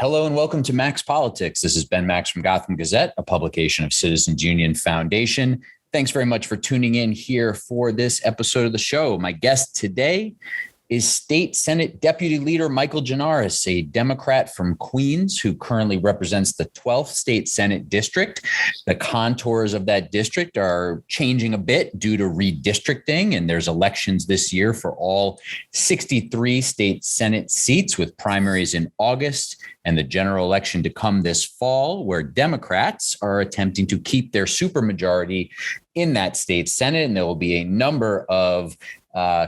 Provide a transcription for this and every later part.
Hello and welcome to Max Politics. This is Ben Max from Gotham Gazette, a publication of Citizens Union Foundation. Thanks very much for tuning in here for this episode of the show. My guest today is State Senate Deputy Leader Michael Gianaris, a Democrat from Queens who currently represents the 12th State Senate District. The contours of that district are changing a bit due to redistricting, and there's elections this year for all 63 state Senate seats with primaries in August and the general election to come this fall, where Democrats are attempting to keep their supermajority in that state Senate. And there will be a number of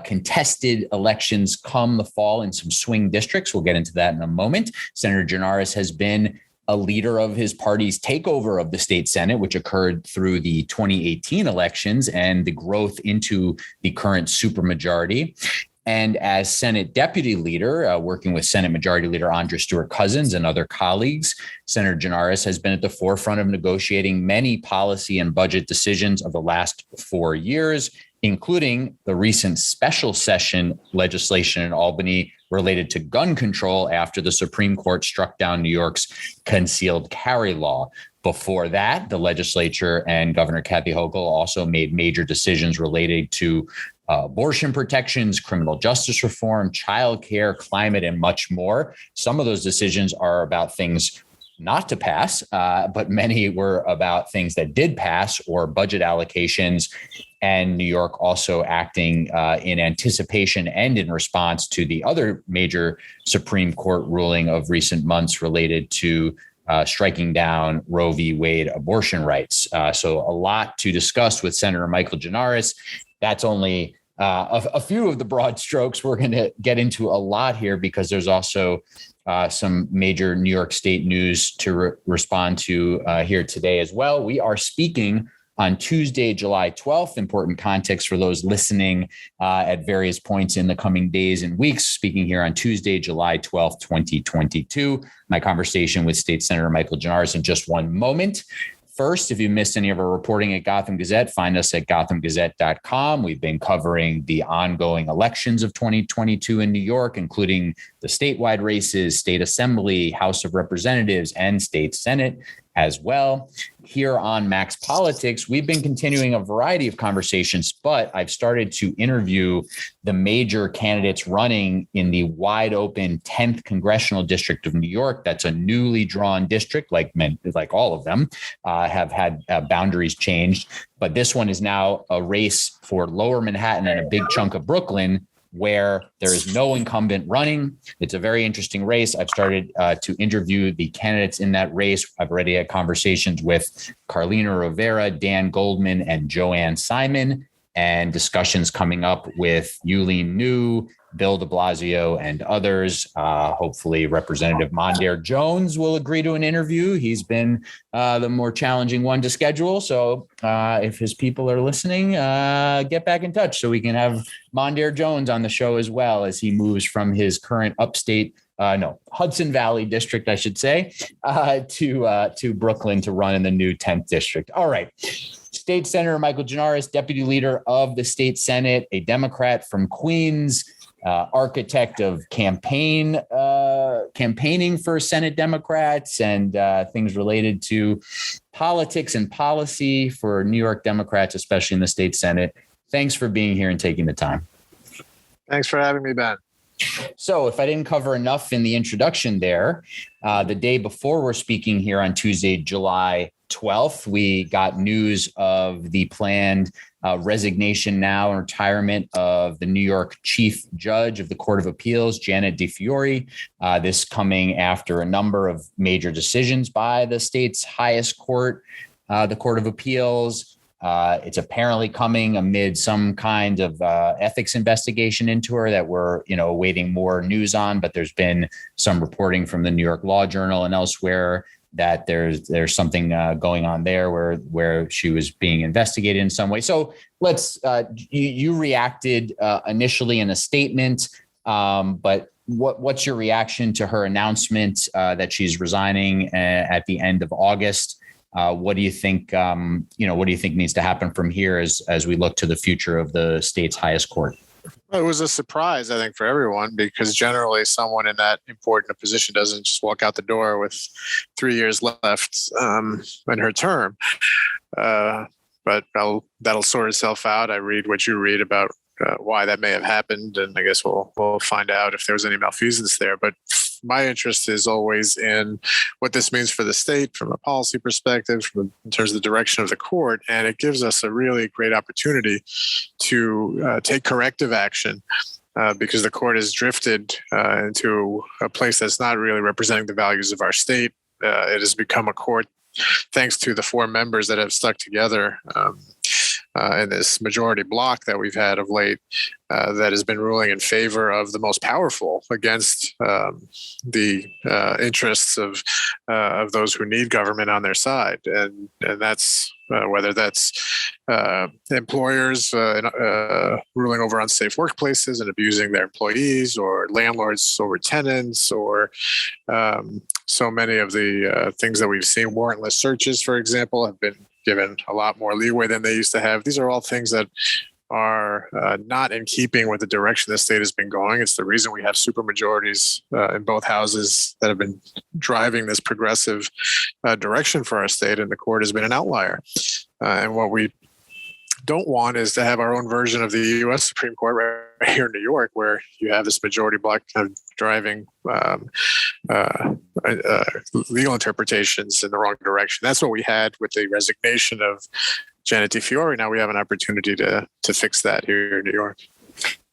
contested elections come the fall in some swing districts. We'll get into that in a moment. Senator Gianaris has been a leader of his party's takeover of the state Senate, which occurred through the 2018 elections and the growth into the current supermajority. And as Senate Deputy Leader, working with Senate Majority Leader Andra Stewart-Cousins and other colleagues, Senator Gianaris has been at the forefront of negotiating many policy and budget decisions of the last 4 years, including the recent special session legislation in Albany related to gun control after the Supreme Court struck down New York's concealed carry law. Before that, the legislature and Governor Kathy Hochul also made major decisions related to abortion protections, criminal justice reform, childcare, climate, and much more. Some of those decisions are about things not to pass, but many were about things that did pass or budget allocations. And New York also acting in anticipation and in response to the other major Supreme Court ruling of recent months related to striking down Roe v. Wade abortion rights. So a lot to discuss with Senator Michael Gianaris. That's only a few of the broad strokes. We're going to get into a lot here because there's also some major New York State news to respond to here today as well. We are speaking on Tuesday, July 12th. Important context for those listening at various points in the coming days and weeks. Speaking here on Tuesday, July 12th, 2022. My conversation with State Senator Michael Gianaris in just one moment. First, if you missed any of our reporting at Gotham Gazette, find us at gothamgazette.com. We've been covering the ongoing elections of 2022 in New York, including the statewide races, state assembly, House of Representatives, and state Senate as well. Here on Max Politics, we've been continuing a variety of conversations, but I've started to interview the major candidates running in the wide open 10th Congressional District of New York. That's a newly drawn district, like all of them have had boundaries changed. But this one is now a race for Lower Manhattan and a big chunk of Brooklyn, where there is no incumbent running. It's a very interesting race. I've started to interview the candidates in that race. I've already had conversations with Carlina Rivera, Dan Goldman, and Joanne Simon, and discussions coming up with Yuleen New, Bill de Blasio, and others. Hopefully Representative Mondaire Jones will agree to an interview. He's been the more challenging one to schedule. So if his people are listening, get back in touch so we can have Mondaire Jones on the show as well, as he moves from his current Hudson Valley district, I should say, to Brooklyn to run in the new 10th district. All right. State Senator Michael Gianaris, Deputy Leader of the State Senate, a Democrat from Queens, architect of campaigning for Senate Democrats and things related to politics and policy for New York Democrats, especially in the state Senate. Thanks for being here and taking the time. Thanks for having me, Ben. So if I didn't cover enough in the introduction there, the day before we're speaking here on Tuesday, July 12th, we got news of the planned resignation now and retirement of the New York Chief Judge of the Court of Appeals, Janet DeFiore. This coming after a number of major decisions by the state's highest court, the Court of Appeals. It's apparently coming amid some kind of ethics investigation into her that we're, awaiting more news on. But there's been some reporting from the New York Law Journal and elsewhere that there's something going on there where she was being investigated in some way. So you reacted initially in a statement, but what's your reaction to her announcement that she's resigning at the end of August? What do you think? What do you think needs to happen from here as we look to the future of the state's highest court? It was a surprise, I think, for everyone, because generally someone in that important a position doesn't just walk out the door with 3 years left in her term. But that'll sort itself out. I read what you read about why that may have happened, and I guess we'll find out if there was any malfeasance there. But my interest is always in what this means for the state from a policy perspective, in terms of the direction of the court, and it gives us a really great opportunity to take corrective action. Because the court has drifted into a place that's not really representing the values of our state. It has become a court, thanks to the 4 members that have stuck together in this majority block that we've had of late, that has been ruling in favor of the most powerful against the interests of those who need government on their side, and that's whether that's employers ruling over unsafe workplaces and abusing their employees, or landlords over tenants, or so many of the things that we've seen. Warrantless searches, for example, have been given a lot more leeway than they used to have. These are all things that are not in keeping with the direction the state has been going. It's the reason we have supermajorities in both houses that have been driving this progressive direction for our state, and the court has been an outlier. And what we don't want is to have our own version of the U.S. Supreme Court right here in New York, where you have this majority bloc kind of driving legal interpretations in the wrong direction. That's what we had with the resignation of Janet DeFiore. Now we have an opportunity to fix that here in New York.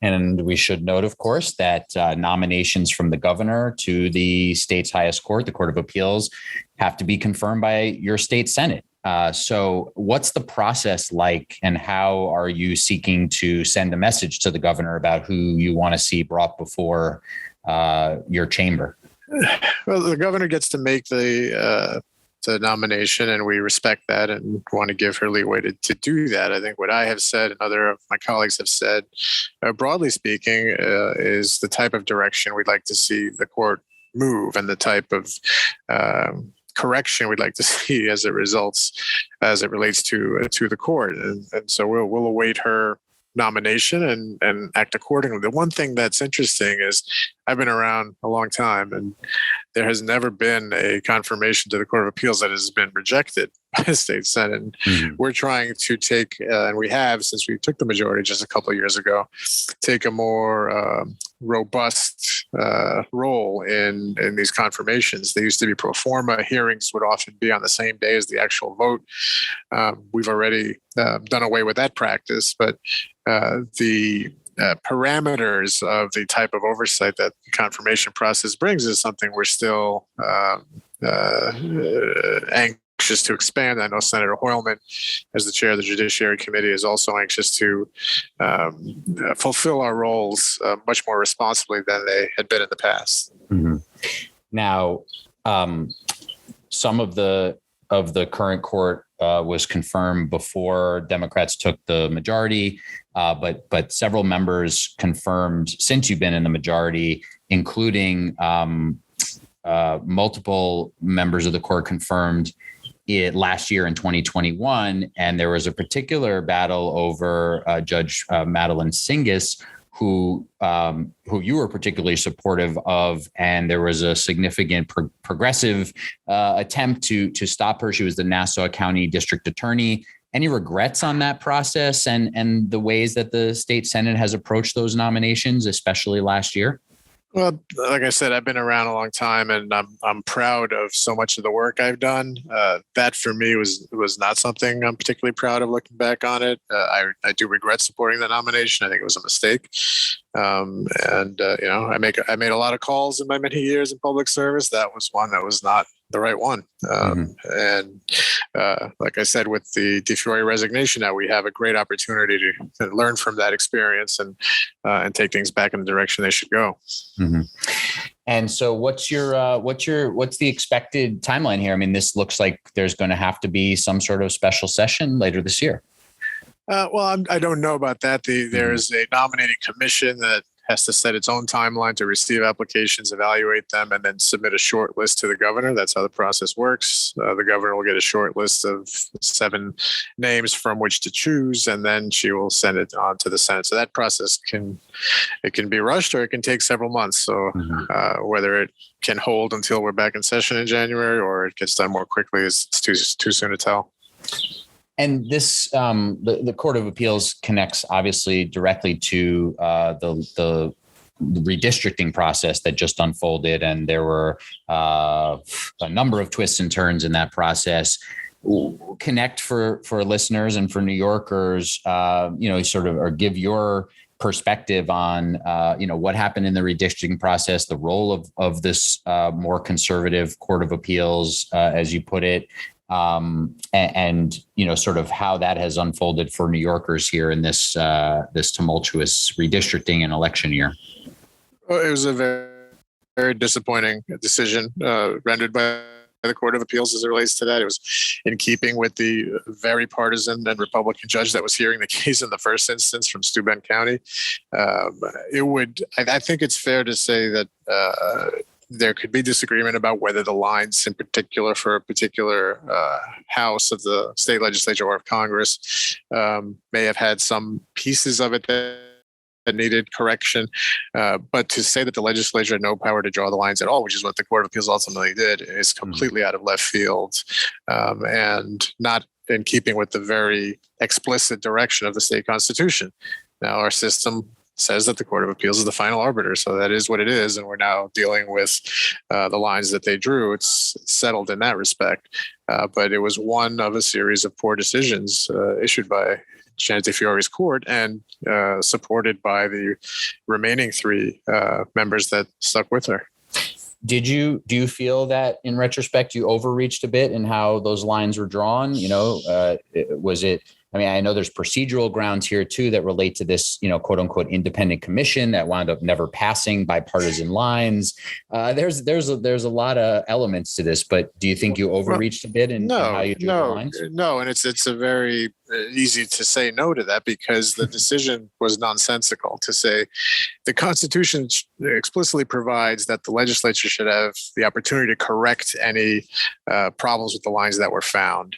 And we should note, of course, that nominations from the governor to the state's highest court, the Court of Appeals, have to be confirmed by your state Senate. So what's the process like, and how are you seeking to send a message to the governor about who you want to see brought before your chamber? Well, the governor gets to make the nomination, and we respect that and want to give her leeway to do that. I think what I have said and other of my colleagues have said, broadly speaking, is the type of direction we'd like to see the court move, and the type of correction we'd like to see as it relates to the court. And so we'll await her nomination and act accordingly. The one thing that's interesting is I've been around a long time, and there has never been a confirmation to the Court of Appeals that has been rejected by the state Senate. And we're trying to take, and we have since we took the majority just a couple of years ago, take a more robust role in these confirmations. They used to be pro forma. Hearings would often be on the same day as the actual vote. We've already done away with that practice, but the parameters of the type of oversight that the confirmation process brings is something we're still anxious to expand. I know Senator Hoylman, as the chair of the Judiciary Committee, is also anxious to fulfill our roles much more responsibly than they had been in the past. Mm-hmm. Now, some of the current court was confirmed before Democrats took the majority, but several members confirmed since you've been in the majority, including multiple members of the court confirmed it last year in 2021. And there was a particular battle over Judge Madeline Singis, who you were particularly supportive of, and there was a significant progressive attempt to stop her. She was the Nassau County District Attorney. Any regrets on that process and the ways that the state Senate has approached those nominations, especially last year? Well, like I said, I've been around a long time, and I'm proud of so much of the work I've done. That for me was not something I'm particularly proud of looking back on it. I do regret supporting the nomination. I think it was a mistake. I made a lot of calls in my many years in public service. That was one that was not the right one. And like I said, with the DeFiore resignation, now we have a great opportunity to learn from that experience and take things back in the direction they should go. Mm-hmm. And so what's the expected timeline here? I mean, this looks like there's going to have to be some sort of special session later this year. Well, I don't know about that. There's a nominating commission that has to set its own timeline to receive applications, evaluate them, and then submit a short list to the governor. That's how the process works. The governor will get a short list of 7 names from which to choose, and then she will send it on to the Senate. So that process can be rushed, or it can take several months. So whether it can hold until we're back in session in January, or it gets done more quickly, is too soon to tell. And this, the Court of Appeals connects obviously directly to the redistricting process that just unfolded, and there were a number of twists and turns in that process. Connect for listeners and for New Yorkers, sort of, or give your perspective on, what happened in the redistricting process, the role of this more conservative Court of Appeals, as you put it. And sort of how that has unfolded for New Yorkers here in this tumultuous redistricting and election year. Well, it was a very, very disappointing decision rendered by the Court of Appeals as it relates to that. It was in keeping with the very partisan and Republican judge that was hearing the case in the first instance from Steuben County. I think it's fair to say that there could be disagreement about whether the lines in particular for a particular house of the state legislature or of Congress may have had some pieces of it that needed correction. But to say that the legislature had no power to draw the lines at all, which is what the Court of Appeals ultimately did, is completely out of left field and not in keeping with the very explicit direction of the state constitution. Now, our system says that the Court of Appeals is the final arbiter. So that is what it is. And we're now dealing with the lines that they drew. It's settled in that respect. But it was one of a series of poor decisions issued by Janet Fiore's court and supported by the remaining 3 members that stuck with her. Do you feel that in retrospect, you overreached a bit in how those lines were drawn? Was it, I know there's procedural grounds here too that relate to this, quote unquote, independent commission that wound up never passing bipartisan lines. There's a lot of elements to this, but do you think you overreached a bit in how you drew the lines? No, and it's a very easy to say no to that because the decision was nonsensical. To say the Constitution explicitly provides that the legislature should have the opportunity to correct any problems with the lines that were found.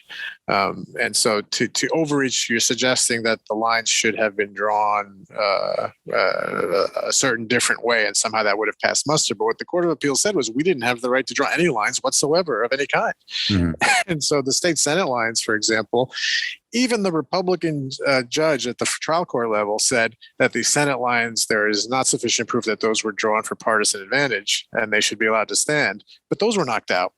And so to overreach, you're suggesting that the lines should have been drawn a certain different way and somehow that would have passed muster. But what the Court of Appeals said was we didn't have the right to draw any lines whatsoever of any kind. Mm-hmm. And so the state Senate lines, for example, even the Republican judge at the trial court level said that the Senate lines, there is not sufficient proof that those were drawn for partisan advantage and they should be allowed to stand. But those were knocked out.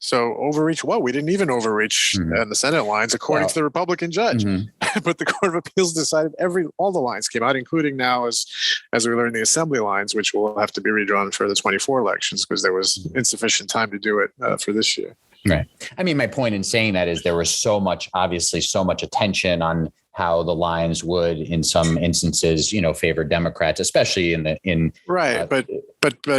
So overreach, we didn't even overreach in the Senate lines, according to the Republican judge. Mm-hmm. But the Court of Appeals decided all the lines came out, including now, as we learned, the Assembly lines, which will have to be redrawn for the 24 elections because there was insufficient time to do it for this year. Right. My point in saying that is there was so much attention on how the lines would, in some instances, favor Democrats, especially But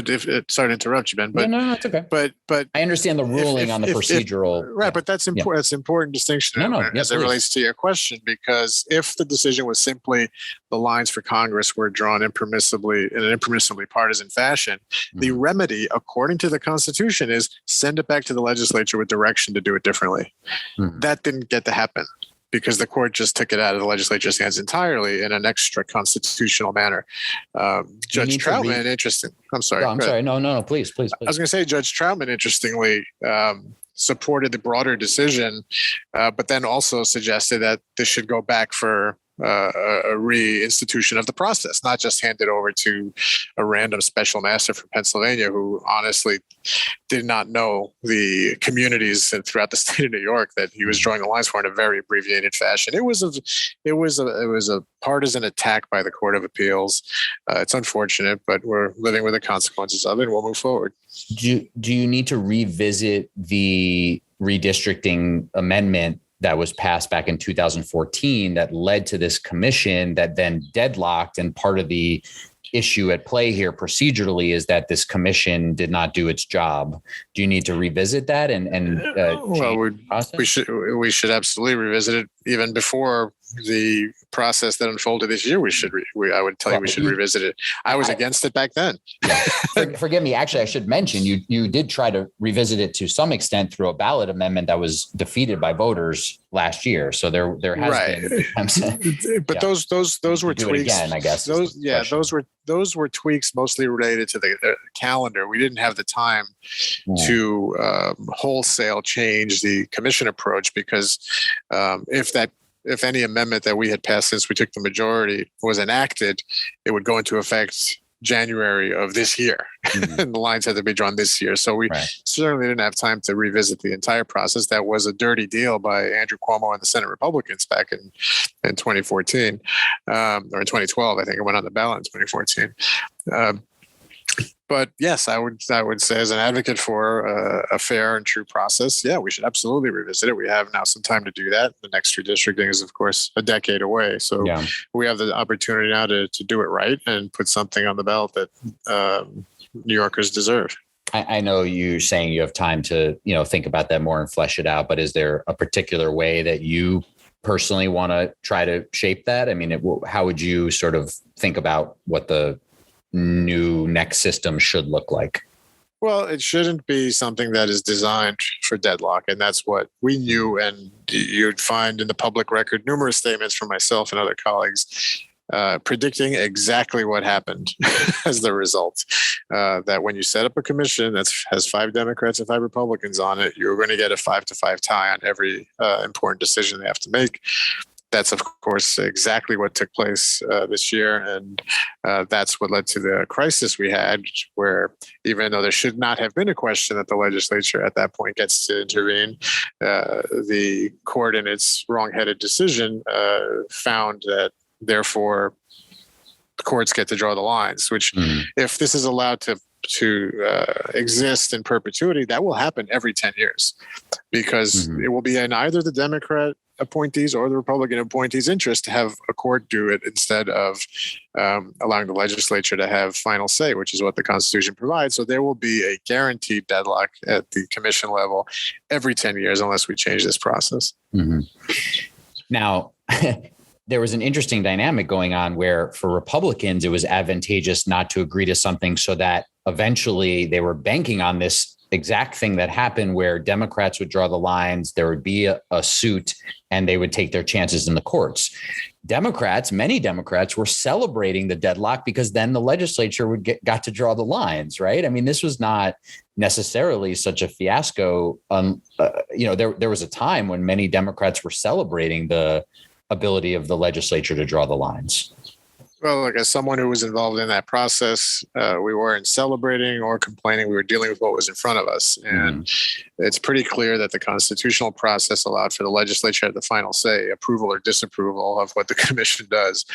if sorry to interrupt you, Ben. But no, it's okay. But I understand the ruling on the procedural. Right, but that's important. That's an important distinction as it relates to your question, because if the decision was simply the lines for Congress were drawn impermissibly in an impermissibly partisan fashion, the remedy, according to the Constitution, is send it back to the legislature with direction to do it differently. That didn't get to happen, because the court just took it out of the legislature's hands entirely in an extra constitutional manner. Judge Troutman, interesting. I'm sorry. No, I'm sorry. No, please. I was going to say Judge Troutman, interestingly, supported the broader decision, but then also suggested that this should go back for a reinstitution of the process, not just hand it over to a random special master from Pennsylvania who honestly did not know the communities throughout the state of New York that he was drawing the lines for in a very abbreviated fashion. It was a partisan attack by the Court of Appeals. It's unfortunate, but we're living with the consequences of it, and we'll move forward. Do you need to revisit the redistricting amendment that was passed back in 2014 that led to this commission that then deadlocked? And part of the issue at play here procedurally is that this commission did not do its job. Do you need to revisit that and we should absolutely revisit it even before the process that unfolded this year, I would tell you we should revisit it. I was against it back then. Forgive me. Actually, I should mention you did try to revisit it to some extent through a ballot amendment that was defeated by voters last year. So there has been. But those were tweaks. Again, I guess. Those were tweaks mostly related to the calendar. We didn't have the time to wholesale change the commission approach because if any amendment that we had passed since we took the majority was enacted, it would go into effect January of this year. And the lines had to be drawn this year. So we certainly didn't have time to revisit the entire process. That was a dirty deal by Andrew Cuomo and the Senate Republicans back in 2014, or in 2012. I think it went on the ballot in 2014. But yes, I would say as an advocate for a fair and true process, we should absolutely revisit it. We have now some time to do that. The next redistricting is, of course, a decade away. So we have the opportunity now to do it right and put something on the ballot that New Yorkers deserve. I know you're saying you have time to, think about that more and flesh it out, but is there a particular way that you personally want to try to shape that? I mean, how would you sort of think about what the new next system should look like? Well, it shouldn't be something that is designed for deadlock. And that's what we knew. And you'd find in the public record numerous statements from myself and other colleagues predicting exactly what happened as the result. That when you set up a commission that has 5 Democrats and 5 Republicans on it, you're going to get a 5-5 tie on every important decision they have to make. That's, of course, exactly what took place this year. And that's what led to the crisis we had, where even though there should not have been a question that the legislature at that point gets to intervene, the court in its wrong-headed decision found that, therefore, the courts get to draw the lines, which if this is allowed to exist in perpetuity, that will happen every 10 years because it will be in either the Democrat appointees or the Republican appointees' interest to have a court do it instead of allowing the legislature to have final say, which is what the Constitution provides. So there will be a guaranteed deadlock at the commission level every 10 years unless we change this process. Now, there was an interesting dynamic going on where for Republicans, it was advantageous not to agree to something so that eventually they were banking on this exact thing that happened where Democrats would draw the lines, there would be a suit, and they would take their chances in the courts. Many Democrats were celebrating the deadlock because then the legislature got to draw the lines, right? I mean, this was not necessarily such a fiasco. There was a time when many Democrats were celebrating the ability of the legislature to draw the lines. Well, as someone who was involved in that process, we weren't celebrating or complaining. We were dealing with what was in front of us. And it's pretty clear that the constitutional process allowed for the legislature to have the final say, approval or disapproval of what the commission does.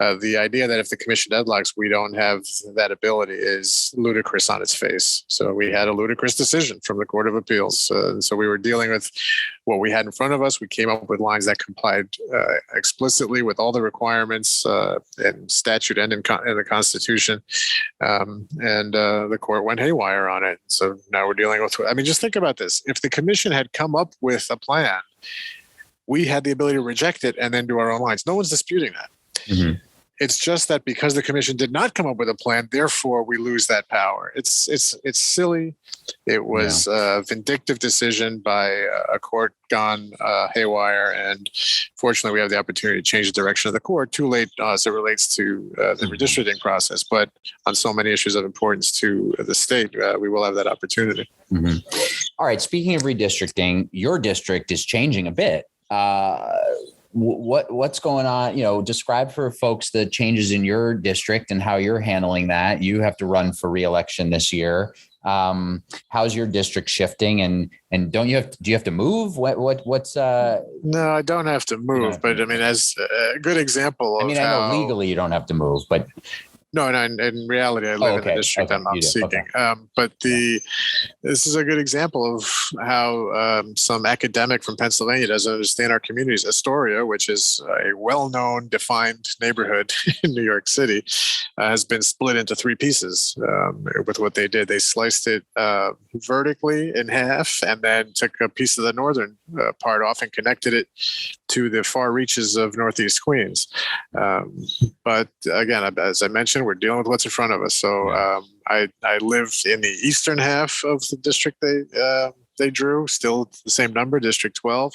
The idea that if the commission deadlocks, we don't have that ability is ludicrous on its face. So we had a ludicrous decision from the Court of Appeals. So we were dealing with what we had in front of us. We came up with lines that complied explicitly with all the requirements and statute and in the Constitution. And the court went haywire on it. So now we're dealing with, just think about this. If the commission had come up with a plan, we had the ability to reject it and then do our own lines. No one's disputing that. It's just that because the commission did not come up with a plan, therefore we lose that power. It's silly. It was a vindictive decision by a court gone haywire. And fortunately, we have the opportunity to change the direction of the court. Too late as it relates to the redistricting process. But on so many issues of importance to the state, we will have that opportunity. All right. Speaking of redistricting, your district is changing a bit. What's going on? Describe for folks the changes in your district and how you're handling that. You have to run for re-election this year. How's your district shifting? And do you have to move? What's No, I don't have to move, but as a good example of I know legally you don't have to move, but No, in reality, I live in the district I'm seeking. But this is a good example of how some academic from Pennsylvania doesn't understand our communities. Astoria, which is a well-known, defined neighborhood in New York City, has been split into three pieces with what they did. They sliced it vertically in half and then took a piece of the northern part off and connected it to the far reaches of Northeast Queens. But again, as I mentioned, we're dealing with what's in front of us. So I live in the eastern half of the district they drew, still the same number, District 12.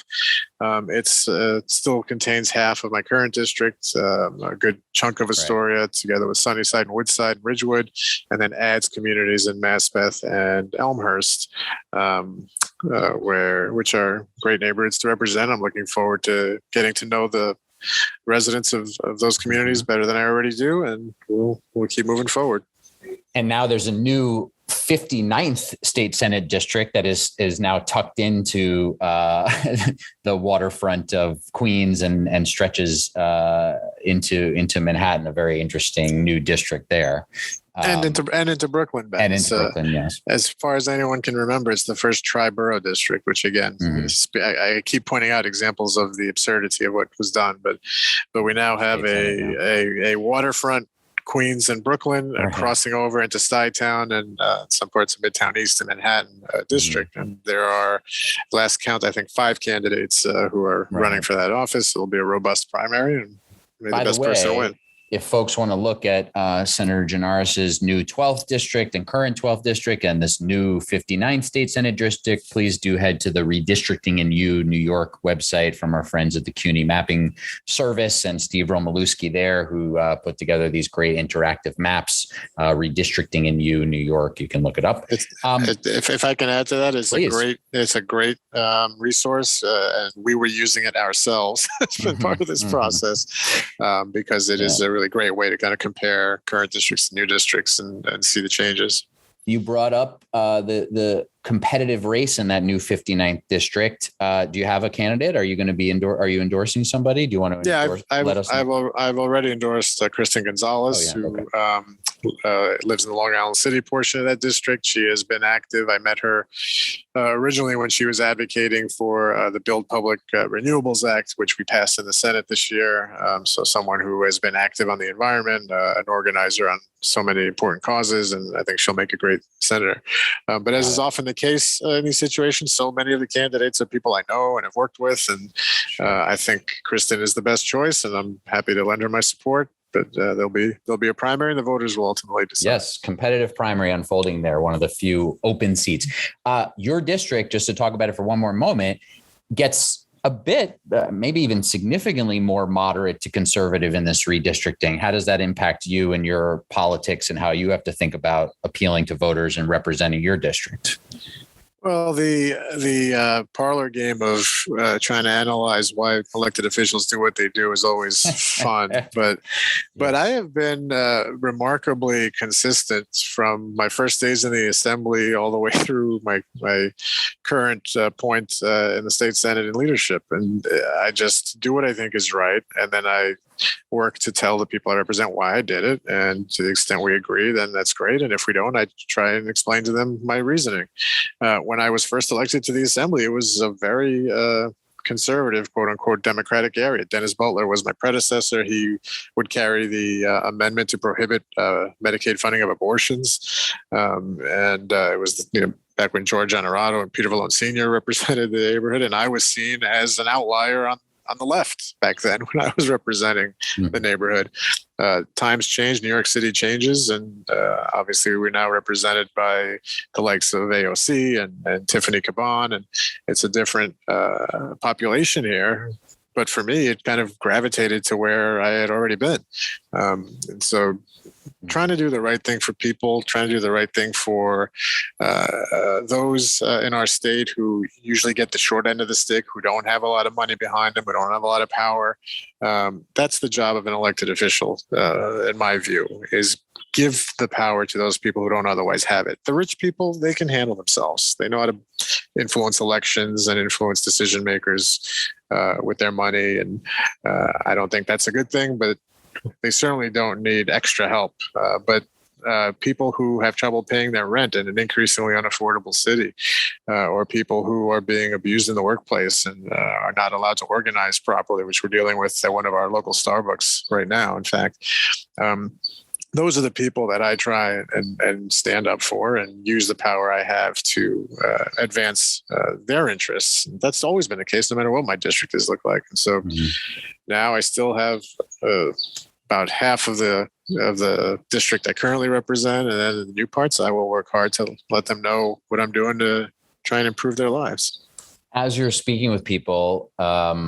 It still contains half of my current district, a good chunk of Astoria, together with Sunnyside and Woodside and Ridgewood, and then adds communities in Maspeth and Elmhurst, which are great neighborhoods to represent. I'm looking forward to getting to know the residents of those communities better than I already do, and we'll keep moving forward. And now there's a new 59th state Senate district that is now tucked into the waterfront of Queens and stretches into Manhattan. A very interesting new district there. And into Brooklyn, Ben. And into Brooklyn, yes. As far as anyone can remember, it's the first tri-borough district, which again, I keep pointing out examples of the absurdity of what was done. But we now have a waterfront Queens and Brooklyn, crossing over into Stuytown and some parts of Midtown East and Manhattan district. And there are, last count, I think 5 candidates who are running for that office. It'll be a robust primary, and may the best person win. If folks want to look at Senator Gianaris's new 12th district and current 12th district and this new 59th state Senate district, please do head to the Redistricting in You New York website from our friends at the CUNY Mapping Service and Steve Romaluski there, who put together these great interactive maps. Redistricting in You New York, you can look it up. If I can add to that, it's a great resource, and we were using it ourselves as part of this process because it is a really great way to kind of compare current districts to new districts and see the changes. You brought up the competitive race in that new 59th district. Do you have a candidate? Are you going to be are you endorsing somebody? Do you want to endorse? I've already endorsed Kristen Gonzalez, who lives in the Long Island City portion of that district. She has been active. I met her originally when she was advocating for the Build Public Renewables Act, which we passed in the Senate this year. So someone who has been active on the environment, an organizer on so many important causes, and I think she'll make a great senator. But as is often the case in these situations, so many of the candidates are people I know and have worked with, and I think Kristen is the best choice, and I'm happy to lend her my support. But there'll be a primary, and the voters will ultimately decide. Yes, competitive primary unfolding there, one of the few open seats. Your district, just to talk about it for one more moment, gets a bit, maybe even significantly more moderate to conservative in this redistricting. How does that impact you and your politics and how you have to think about appealing to voters and representing your district? Well, the parlor game of trying to analyze why elected officials do what they do is always fun. But I have been remarkably consistent from my first days in the assembly all the way through my current point in the state Senate and leadership. And I just do what I think is right. And then I work to tell the people I represent why I did it. And to the extent we agree, then that's great. And if we don't, I try and explain to them my reasoning. When I was first elected to the assembly, it was a very conservative, quote unquote, Democratic area. Dennis Butler was my predecessor. He would carry the amendment to prohibit Medicaid funding of abortions. It was, back when George Gianaris and Peter Vallone Sr. represented the neighborhood. And I was seen as an outlier on the left back then when I was representing the neighborhood. Times change, New York City changes, and obviously we're now represented by the likes of AOC and Tiffany Caban, and it's a different population here. But for me, it kind of gravitated to where I had already been. And so trying to do the right thing for people, trying to do the right thing for those in our state who usually get the short end of the stick, who don't have a lot of money behind them, who don't have a lot of power. That's the job of an elected official, in my view, is give the power to those people who don't otherwise have it. The rich people, they can handle themselves. They know how to influence elections and influence decision makers with their money. And I don't think that's a good thing, but They certainly don't need extra help, but people who have trouble paying their rent in an increasingly unaffordable city, or people who are being abused in the workplace and are not allowed to organize properly, which we're dealing with at one of our local Starbucks right now, in fact. Those are the people that I try and stand up for and use the power I have to advance their interests. That's always been the case, no matter what my district has looked like. And so now I still have about half of the district I currently represent, and then the new parts, I will work hard to let them know what I'm doing to try and improve their lives. As you're speaking with people, I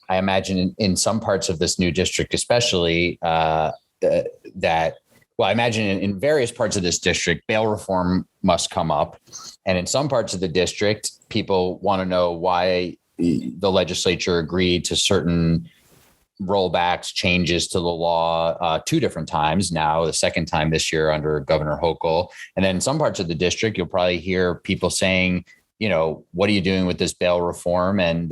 imagine in some parts of this new district, especially, I imagine in various parts of this district, bail reform must come up. And in some parts of the district, people want to know why the legislature agreed to certain rollbacks, changes to the law 2 different times now, the second time this year under Governor Hochul. And then in some parts of the district, you'll probably hear people saying, what are you doing with this bail reform? And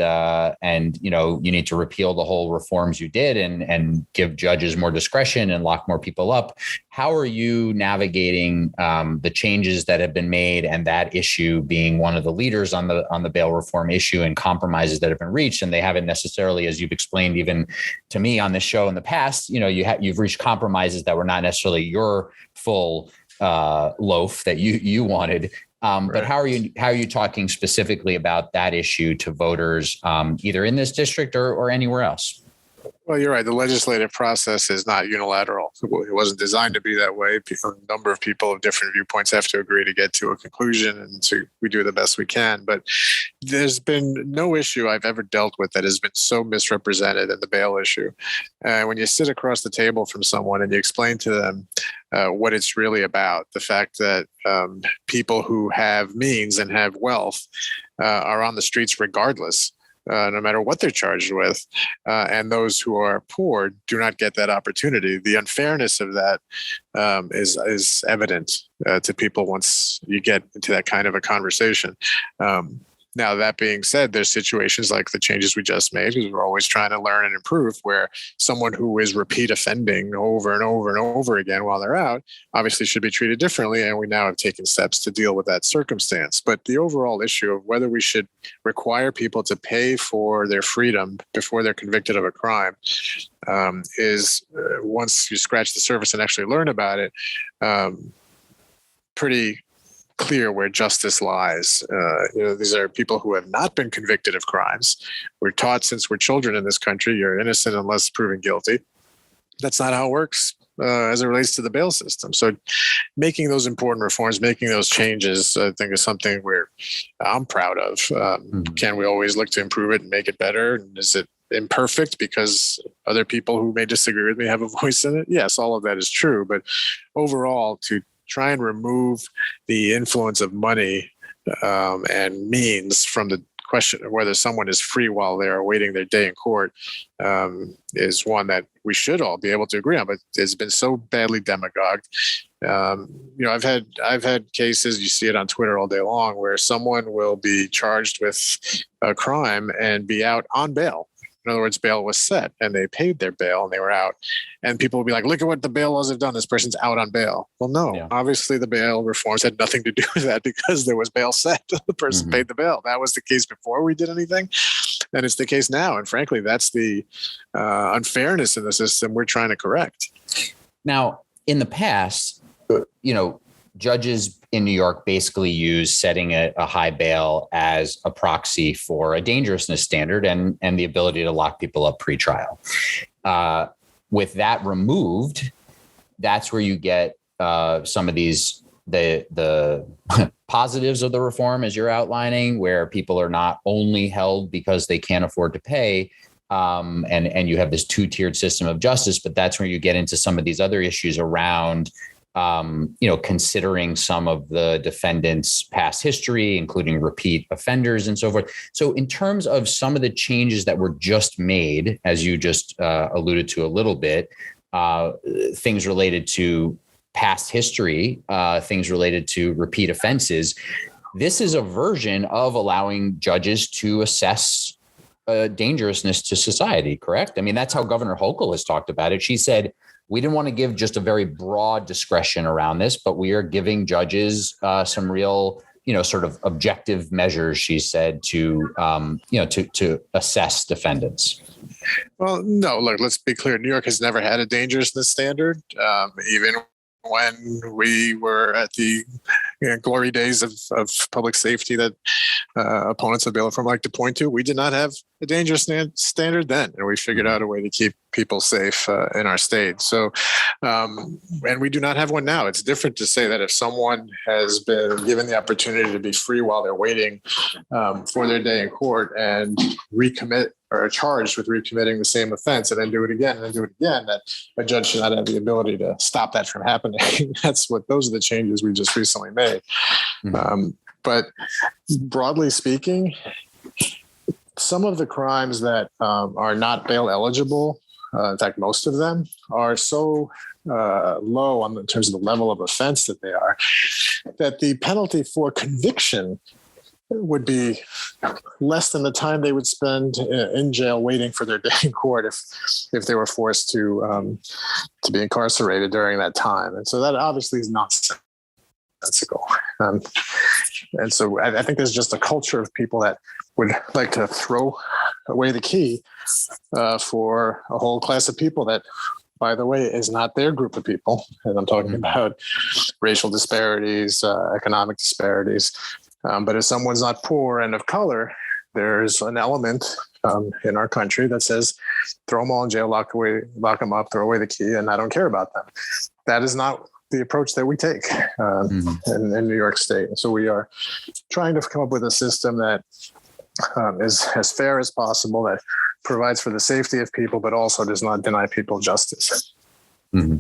you need to repeal the whole reforms you did and give judges more discretion and lock more people up. How are you navigating the changes that have been made, and that issue being one of the leaders on the bail reform issue, and compromises that have been reached? And they haven't necessarily, as you've explained even to me on this show in the past, you've reached compromises that were not necessarily your full loaf that you wanted. But how are you talking specifically about that issue to voters, either in this district or anywhere else? Well, you're right. The legislative process is not unilateral. It wasn't designed to be that way. A number of people of different viewpoints have to agree to get to a conclusion, and so we do the best we can. But there's been no issue I've ever dealt with that has been so misrepresented in the bail issue. When you sit across the table from someone and you explain to them what it's really about, the fact that people who have means and have wealth are on the streets regardless, no matter what they're charged with, and those who are poor do not get that opportunity. The unfairness of that is evident to people once you get into that kind of a conversation. Now, that being said, there's situations like the changes we just made, because we're always trying to learn and improve, where someone who is repeat offending over and over and over again while they're out obviously should be treated differently. And we now have taken steps to deal with that circumstance. But the overall issue of whether we should require people to pay for their freedom before they're convicted of a crime is, once you scratch the surface and actually learn about it, pretty clear where justice lies. These are people who have not been convicted of crimes. We're taught since we're children in this country, you're innocent unless proven guilty. That's not how it works as it relates to the bail system. So making those important reforms, making those changes, I think is something I'm proud of. Can we always look to improve it and make it better? And is it imperfect because other people who may disagree with me have a voice in it? Yes, all of that is true. But overall, to try and remove the influence of money and means from the question of whether someone is free while they're awaiting their day in court is one that we should all be able to agree on. But it's been so badly demagogued. I've had cases, you see it on Twitter all day long, where someone will be charged with a crime and be out on bail. In other words, bail was set and they paid their bail and they were out. And people will be like, look at what the bail laws have done. This person's out on bail. Well, no, Obviously the bail reforms had nothing to do with that, because there was bail set. The person paid the bail. That was the case before we did anything. And it's the case now. And frankly, that's the unfairness in the system we're trying to correct. Now, in the past, judges in New York basically use setting a high bail as a proxy for a dangerousness standard and the ability to lock people up pre-trial. With that removed, that's where you get some of the positives of the reform, as you're outlining, where people are not only held because they can't afford to pay, and you have this 2-tiered system of justice, but that's where you get into some of these other issues around considering some of the defendants' past history, including repeat offenders and so forth. So in terms of some of the changes that were just made, as you just alluded to a little bit, things related to past history, things related to repeat offenses, this is a version of allowing judges to assess dangerousness to society, correct? I mean, that's how Governor Hochul has talked about it. She said, we didn't want to give just a very broad discretion around this, but we are giving judges some real, sort of objective measures, she said, to assess defendants. Well, no, look, let's be clear. New York has never had a dangerousness standard, even when we were at the glory days of public safety that opponents of bail reform like to point to. We did not have a dangerous standard then, and we figured out a way to keep people safe in our state. So, and we do not have one now. It's different to say that if someone has been given the opportunity to be free while they're waiting for their day in court and recommit or are charged with recommitting the same offense and then do it again and then do it again, that a judge should not have the ability to stop that from happening. Those are the changes we just recently made. Mm-hmm. But broadly speaking, some of the crimes that are not bail eligible, in fact, most of them are so low in terms of the level of offense that they are, that the penalty for conviction would be less than the time they would spend in jail waiting for their day in court if they were forced to be incarcerated during that time. And so that obviously is nonsensical. And so I think there's just a culture of people that would like to throw away the key for a whole class of people that, by the way, is not their group of people. And I'm talking about racial disparities, economic disparities. But if someone's not poor and of color, there's an element in our country that says, throw them all in jail, lock them up, throw away the key, and I don't care about them. That is not the approach that we take in New York State. And so we are trying to come up with a system that is as fair as possible, that provides for the safety of people, but also does not deny people justice. Mm-hmm.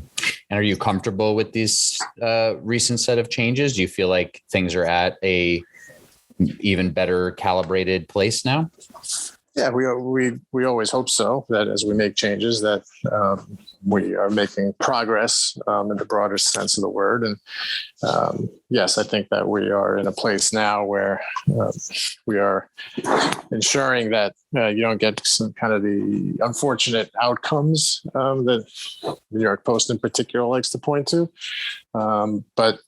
And are you comfortable with these recent set of changes? Do you feel like things are at a even better calibrated place now? Yeah, we always hope so, that as we make changes that we are making progress in the broader sense of the word. And yes, I think that we are in a place now where we are ensuring that you don't get some kind of the unfortunate outcomes that the New York Post in particular likes to point to. But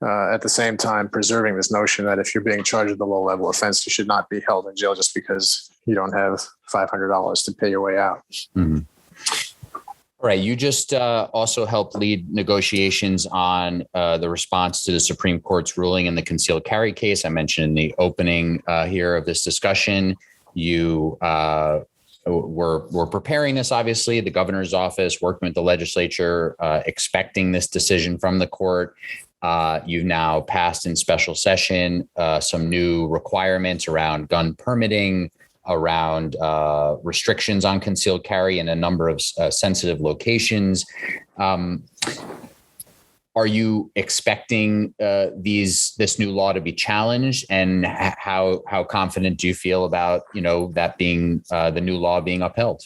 at the same time, preserving this notion that if you're being charged with a low-level offense, you should not be held in jail just because you don't have $500 to pay your way out. Mm-hmm. All right. You just also helped lead negotiations on the response to the Supreme Court's ruling in the concealed carry case. I mentioned in the opening here of this discussion, you were preparing this, obviously, the governor's office, working with the legislature, expecting this decision from the court. You've now passed in special session some new requirements around gun permitting, around restrictions on concealed carry in a number of sensitive locations. Are you expecting this new law to be challenged? And how confident do you feel about that being the new law being upheld?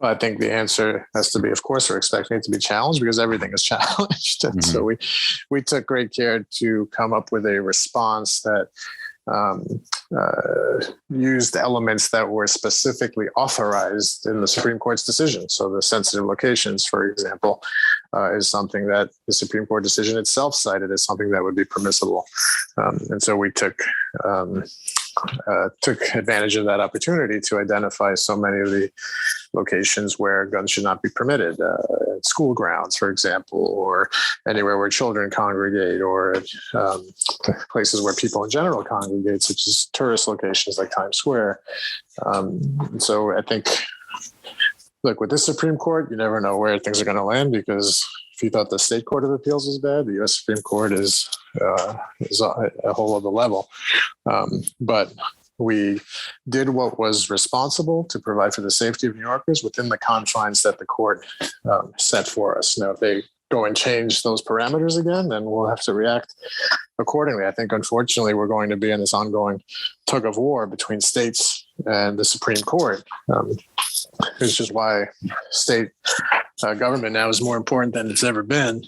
I think the answer has to be, of course, we're expecting it to be challenged because everything is challenged. And so we took great care to come up with a response that used elements that were specifically authorized in the Supreme Court's decision. So the sensitive locations, for example, is something that the Supreme Court decision itself cited as something that would be permissible. And so we took advantage of that opportunity to identify so many of the locations where guns should not be permitted, at school grounds, for example, or anywhere where children congregate, or places where people in general congregate, such as tourist locations like Times Square. So I think, look, with this Supreme Court, you never know where things are going to land, because if you thought the State Court of Appeals was bad, the U.S. Supreme Court is a whole other level. But we did what was responsible to provide for the safety of New Yorkers within the confines that the court set for us. Now, if they go and change those parameters again, then we'll have to react accordingly. I think, unfortunately, we're going to be in this ongoing tug of war between states and the Supreme Court. It's just why state government now is more important than it's ever been,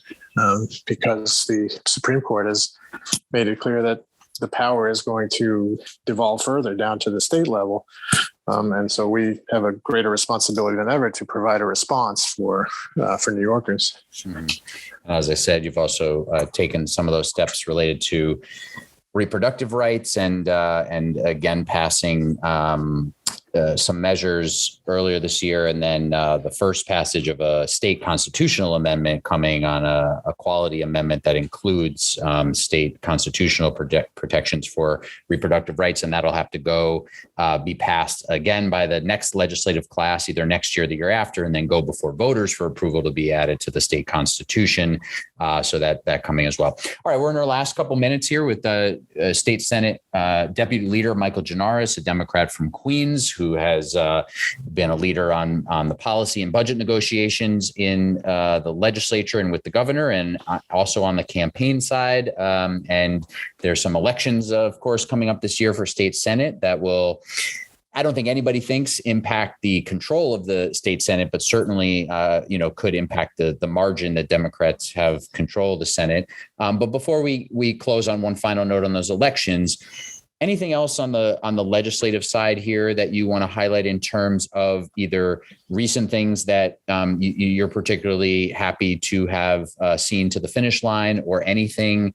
because the Supreme Court has made it clear that the power is going to devolve further down to the state level. And so we have a greater responsibility than ever to provide a response for New Yorkers. Mm-hmm. As I said, you've also taken some of those steps related to reproductive rights and again, passing some measures earlier this year, and then the first passage of a state constitutional amendment coming on a quality amendment that includes state constitutional protections for reproductive rights. And that'll have to go be passed again by the next legislative class, either next year or the year after, and then go before voters for approval to be added to the state constitution. So that coming as well. All right, we're in our last couple minutes here with the State Senate Deputy Leader Michael Gianaris, a Democrat from Queens, who has been a leader on the policy and budget negotiations in the legislature and with the governor, and also on the campaign side. And there's some elections, of course, coming up this year for state Senate that will, I don't think anybody thinks, impact the control of the state Senate, but certainly, could impact the margin that Democrats have control of the Senate. But before we close on one final note on those elections, anything else on the legislative side here that you want to highlight in terms of either recent things that you're particularly happy to have seen to the finish line, or anything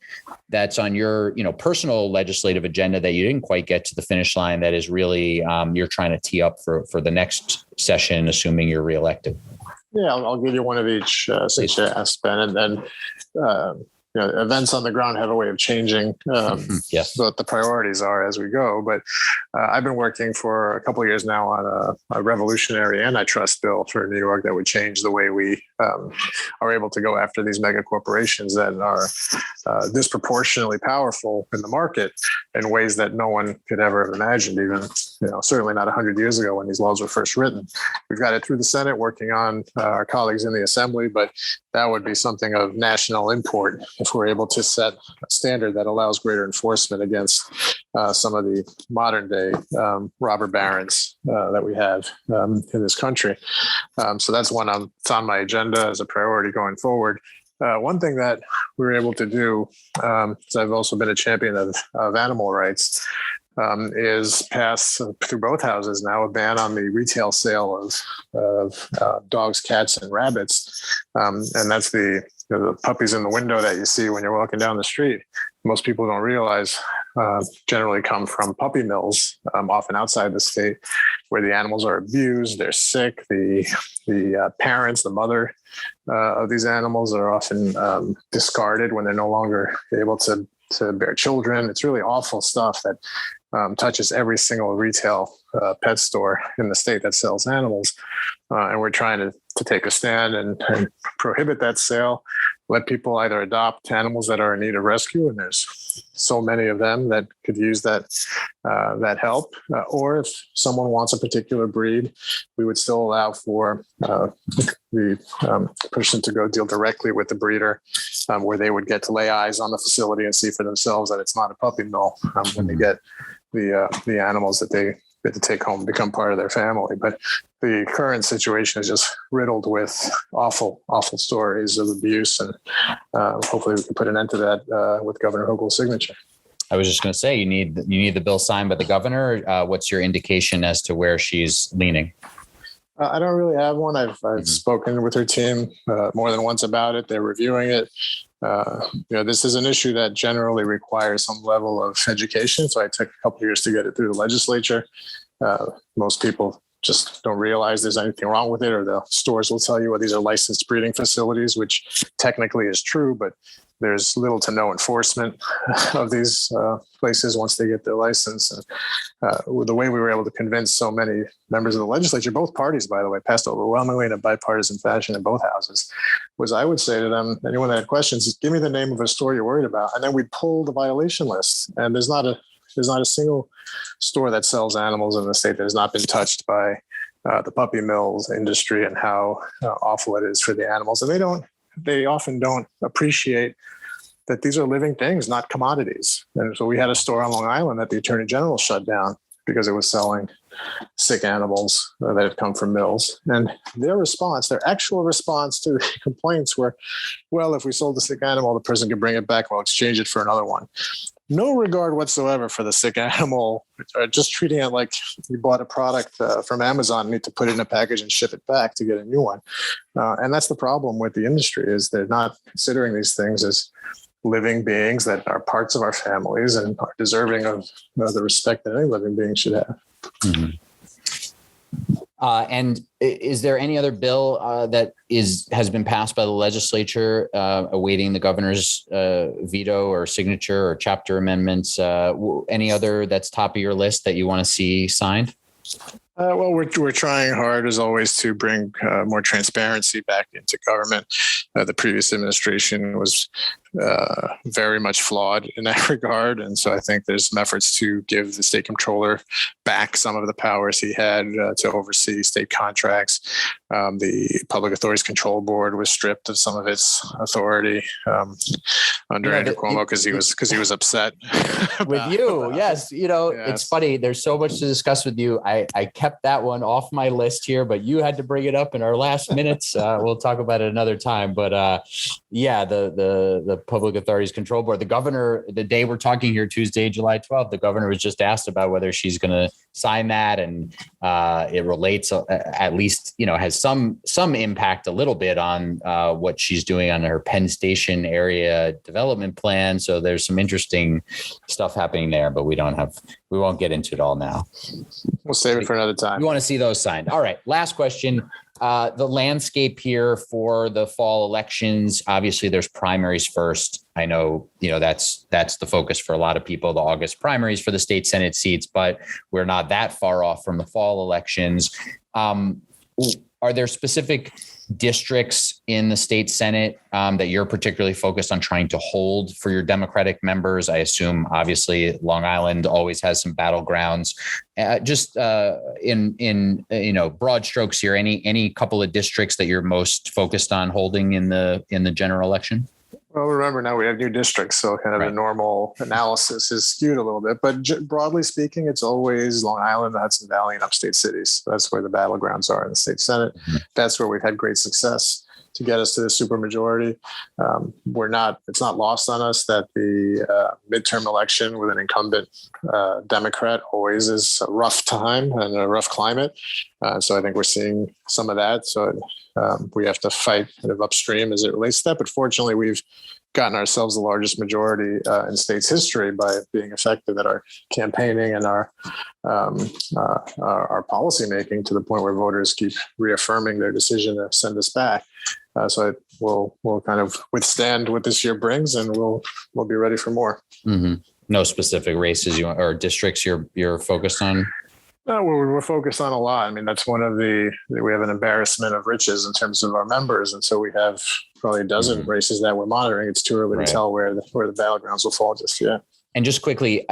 that's on your personal legislative agenda that you didn't quite get to the finish line that is really you're trying to tee up for the next session, assuming you're reelected? Yeah, I'll give you one of each since you asked, Ben, and then events on the ground have a way of changing yes, what the priorities are as we go. But I've been working for a couple of years now on a revolutionary antitrust bill for New York that would change the way we are able to go after these mega corporations that are disproportionately powerful in the market in ways that no one could ever have imagined, even certainly not 100 years ago when these laws were first written. We've got it through the Senate, working on our colleagues in the Assembly, but that would be something of national import if we're able to set a standard that allows greater enforcement against some of the modern day robber barons that we have in this country. So that's one it's on my agenda as a priority going forward. One thing that we were able to do, is I've also been a champion of animal rights, is pass through both houses now a ban on the retail sale of dogs, cats, and rabbits. And that's the puppies in the window that you see when you're walking down the street. Most people don't realize generally come from puppy mills, often outside the state, where the animals are abused, they're sick. The parents, the mother of these animals are often discarded when they're no longer able to bear children. It's really awful stuff that touches every single retail pet store in the state that sells animals. And we're trying to take a stand and prohibit that sale, let people either adopt animals that are in need of rescue, and there's so many of them that could use that help, or if someone wants a particular breed, we would still allow for the person to go deal directly with the breeder, where they would get to lay eyes on the facility and see for themselves that it's not a puppy mill when they get the animals that they get to take home, become part of their family. But the current situation is just riddled with awful, awful stories of abuse, and hopefully we can put an end to that with Governor Hochul's signature. I was just going to say, you need the bill signed by the governor. What's your indication as to where she's leaning? I don't really have one. I've spoken with her team more than once about it. They're reviewing it. This is an issue that generally requires some level of education. So I took a couple of years to get it through the legislature. Most people just don't realize there's anything wrong with it, or the stores will tell you, well, these are licensed breeding facilities, which technically is true, but there's little to no enforcement of these places once they get their license. And the way we were able to convince so many members of the legislature, both parties, by the way, passed overwhelmingly in a bipartisan fashion in both houses, was I would say to them, anyone that had questions, give me the name of a store you're worried about, and then we'd pull the violation list. And there's not a single store that sells animals in the state that has not been touched by the puppy mills industry and how awful it is for the animals. And they often don't appreciate that these are living things, not commodities. And so we had a store on Long Island that the Attorney General shut down because it was selling sick animals that had come from mills. And their actual response to the complaints were, well, if we sold a sick animal, the person could bring it back, we'll exchange it for another one. no regard whatsoever for the sick animal, just treating it like you bought a product from Amazon and need to put it in a package and ship it back to get a new one. And that's the problem with the industry, is they're not considering these things as living beings that are parts of our families and are deserving of the respect that any living being should have. Mm-hmm. And is there any other bill that has been passed by the legislature awaiting the governor's veto or signature or chapter amendments? Any other that's top of your list that you want to see signed? Well, we're trying hard, as always, to bring more transparency back into government. The previous administration was very much flawed in that regard. And so I think there's some efforts to give the state comptroller back some of the powers he had to oversee state contracts. The Public Authorities Control Board was stripped of some of its authority under Andrew Cuomo because he was upset with you. Yes. It's funny. There's so much to discuss with you. I kept that one off my list here, but you had to bring it up in our last minutes. We'll talk about it another time. But the Public Authorities Control Board, the governor, the day we're talking here, Tuesday, July 12th, the governor was just asked about whether she's going to sign that. And it relates, at least, has some impact a little bit on what she's doing on her Penn Station area development plan. So there's some interesting stuff happening there, but we won't get into it all now. We'll save it for another time. We want to see those signed. All right. Last question. The landscape here for the fall elections. Obviously, there's primaries first. I know, that's the focus for a lot of people, the August primaries for the state Senate seats, but we're not that far off from the fall elections. Are there specific districts in the state Senate that you're particularly focused on trying to hold for your Democratic members? I assume, obviously, Long Island always has some battlegrounds. Just in broad strokes here, any couple of districts that you're most focused on holding in the general election? Well, remember, now we have new districts, so kind of the normal analysis is skewed a little bit. But broadly speaking, it's always Long Island, the Hudson Valley, and upstate cities. That's where the battlegrounds are in the state Senate. Mm-hmm. That's where we've had great success to get us to the supermajority. It's not lost on us that the midterm election with an incumbent Democrat always is a rough time and a rough climate. So I think we're seeing some of that. So we have to fight kind of upstream as it relates to that. But fortunately, we've gotten ourselves the largest majority in state's history by being effective at our campaigning and our policy making, to the point where voters keep reaffirming their decision to send us back. So we'll kind of withstand what this year brings, and we'll be ready for more. Mm-hmm. No specific races or districts you're focused on? No, we're focused on a lot. I mean, that's we have an embarrassment of riches in terms of our members. And so we have probably a dozen races that we're monitoring. It's too early to tell where the battlegrounds will fall just yet. And just quickly,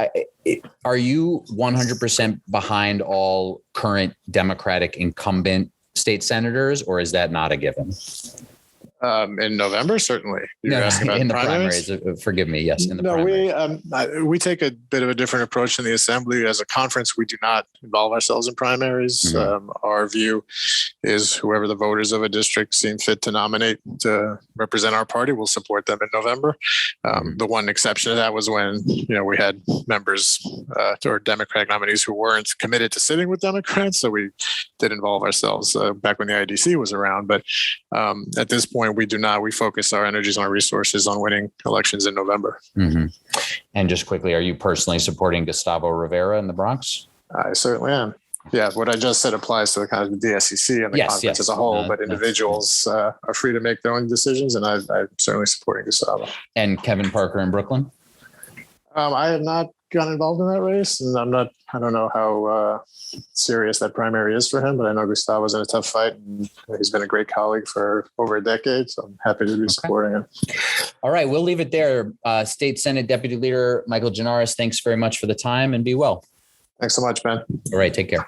are you 100% behind all current Democratic incumbent state senators, or is that not a given? In November, certainly. You're asking about in the primaries. Forgive me. Yes, in the primaries. We take a bit of a different approach in the assembly. As a conference, we do not involve ourselves in primaries. Mm-hmm. Our view is whoever the voters of a district seem fit to nominate to represent our party, we'll support them in November. The one exception to that was when we had members or Democratic nominees who weren't committed to sitting with Democrats, so we did involve ourselves back when the IDC was around. But at this point, we focus our energies and our resources on winning elections in November. Mm-hmm. And just quickly, are you personally supporting Gustavo Rivera in the Bronx? I certainly am. Yeah, what I just said applies to the kind of the DSCC and the conference as a whole, but individuals are free to make their own decisions, and I'm certainly supporting Gustavo. And Kevin Parker in Brooklyn? I have not gotten involved in that race, and I don't know how serious that primary is for him, but I know Gustavo's in a tough fight, and he's been a great colleague for over a decade, so I'm happy to be supporting him. All right, we'll leave it there. State Senate Deputy Leader Michael Gianaris, thanks very much for the time, and be well. Thanks so much, Ben. All right, take care.